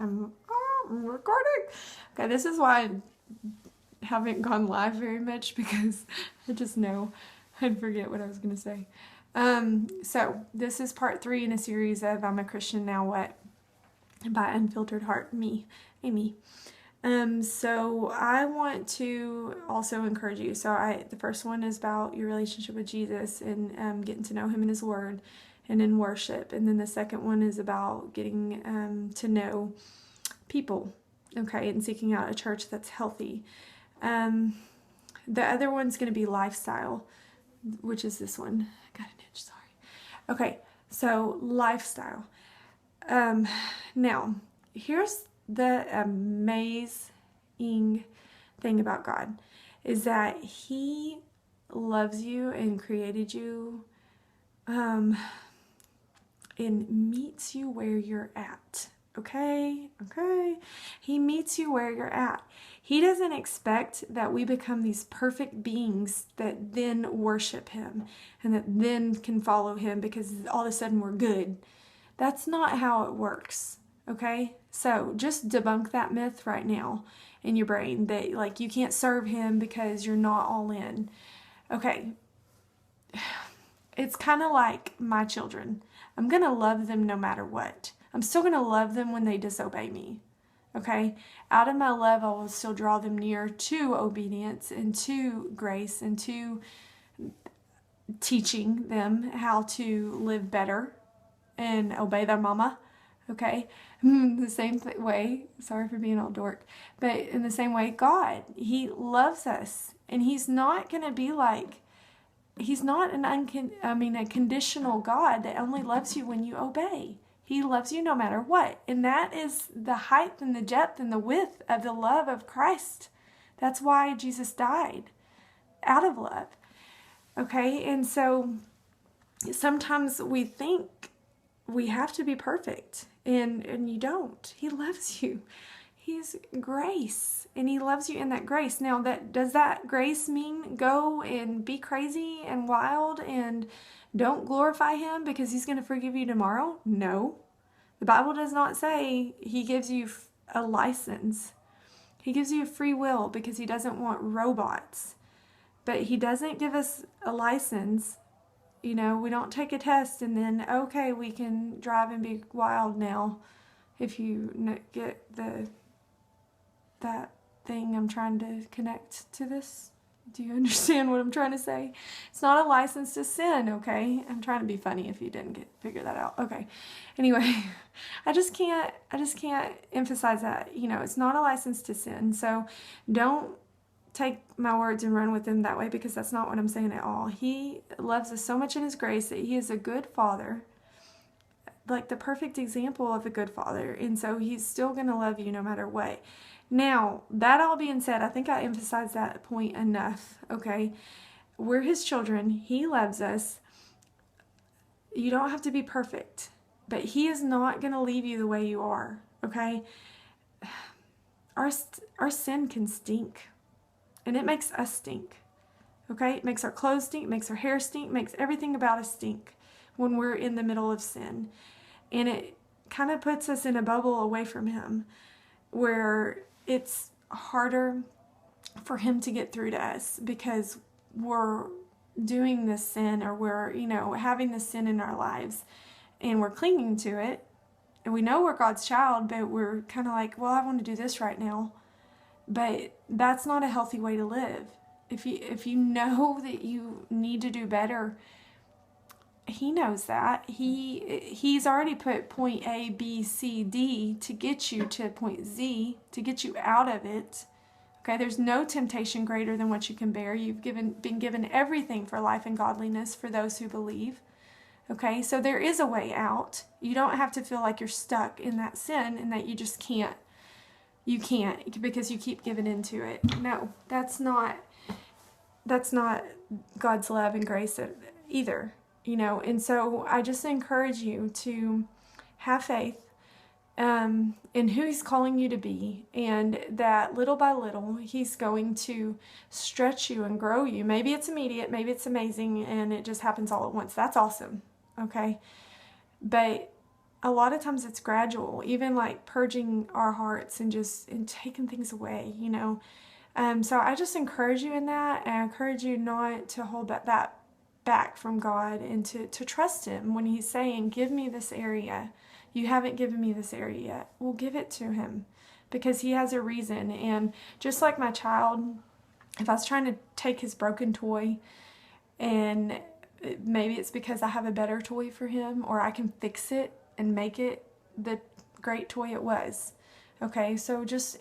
I'm recording. Okay, this is why I haven't gone live very much, because I just know I'd forget what I was going to say. So this is part 3 in a series of I'm a Christian Now What? By Unfiltered Heart, me, Amy. So I want to also encourage you. The first one is about your relationship with Jesus and getting to know him in his word and in worship. And then the second one is about getting to know people, okay, and seeking out a church that's healthy. The other one's going to be lifestyle, which is this one. I got an itch, sorry. Okay, so lifestyle. Now, here's the amazing thing about God, is that he loves you and created you and meets you where you're at. Okay? He meets you where you're at. He doesn't expect that we become these perfect beings that then worship him and that then can follow him because all of a sudden we're good. That's not how it works. Okay? So just debunk that myth right now in your brain that like you can't serve him because you're not all in. Okay. It's kind of like my children. I'm going to love them no matter what. I'm still going to love them when they disobey me. Okay? Out of my love, I will still draw them near to obedience and to grace and to teaching them how to live better and obey their mama. Okay? The same way, sorry for being all dork, but in the same way, God, he loves us, and he's not going to be like, he's not a conditional God that only loves you when you obey. He loves you no matter what. And that is the height and the depth and the width of the love of Christ. That's why Jesus died, out of love. Okay? And so sometimes we think we have to be perfect, and you don't. He loves you. He's grace, and he loves you in that grace. Now, does that grace mean go and be crazy and wild and don't glorify him because he's going to forgive you tomorrow? No. The Bible does not say he gives you a license. He gives you free will because he doesn't want robots. But he doesn't give us a license. You know, we don't take a test and then, okay, we can drive and be wild now. If you get that thing I'm trying to connect to this. Do you understand what I'm trying to say? It's not a license to sin, okay? I'm trying to be funny if you didn't figure that out. Okay. Anyway, I just can't emphasize that. You know, it's not a license to sin. So don't take my words and run with them that way, because that's not what I'm saying at all. He loves us so much in his grace that he is a good father, like the perfect example of a good father. And so he's still going to love you no matter what. Now, that all being said, I think I emphasized that point enough, okay? We're his children. He loves us. You don't have to be perfect, but he is not going to leave you the way you are, okay? Our sin can stink, and it makes us stink, okay? It makes our clothes stink, makes our hair stink, makes everything about us stink when we're in the middle of sin. And it kind of puts us in a bubble away from him, where it's harder for him to get through to us because we're doing this sin, or we're, having this sin in our lives and we're clinging to it. And we know we're God's child, but we're kind of like, well, I want to do this right now. But that's not a healthy way to live. If you know that you need to do better, he knows that. He's already put point A, B, C, D to get you to point Z, to get you out of it. Okay, there's no temptation greater than what you can bear. You've been given everything for life and godliness for those who believe. Okay, so there is a way out. You don't have to feel like you're stuck in that sin and that you just can't. You can't because you keep giving into it. No, that's not God's love and grace either. And so I just encourage you to have faith in who he's calling you to be, and that little by little he's going to stretch you and grow you. Maybe it's immediate, maybe it's amazing, and it just happens all at once. That's awesome, okay? But a lot of times it's gradual, even like purging our hearts and just and taking things away, you know. So I just encourage you in that, and I encourage you not to hold that back from God, and to trust Him when He's saying, give me this area. You haven't given me this area yet. Well, give it to Him, because He has a reason. And just like my child, if I was trying to take his broken toy, and maybe it's because I have a better toy for him, or I can fix it and make it the great toy it was. Okay, so just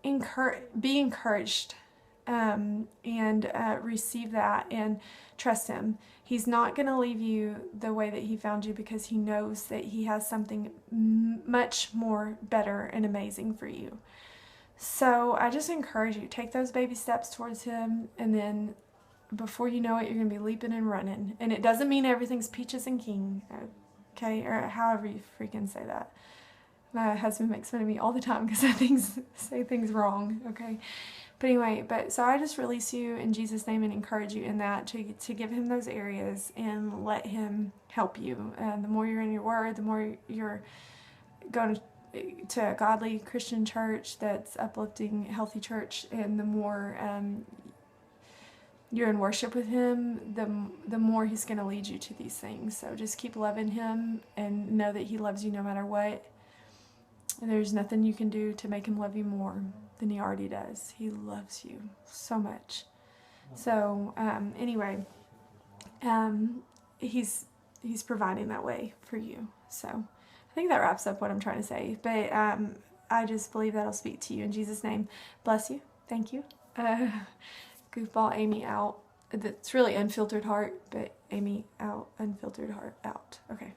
be encouraged, and receive that and trust Him. He's not going to leave you the way that He found you, because He knows that He has something much more better and amazing for you. So I just encourage you, take those baby steps towards Him, and then before you know it, you're going to be leaping and running. And it doesn't mean everything's peaches and king, okay, or however you freaking say that. My husband makes fun of me all the time because I say things wrong, okay? But anyway, so I just release you in Jesus' name and encourage you in that to give Him those areas and let Him help you. And the more you're in your Word, the more you're going to a godly Christian church that's uplifting, healthy church, and the more you're in worship with Him, the more He's going to lead you to these things. So just keep loving Him and know that He loves you no matter what. And there's nothing you can do to make Him love you more than He already does. He loves you so much. So anyway, He's providing that way for you. So I think that wraps up what I'm trying to say. But I just believe that'll speak to you in Jesus' name. Bless you. Thank you. Goofball Amy out. It's really unfiltered heart, but Amy out, unfiltered heart out. Okay.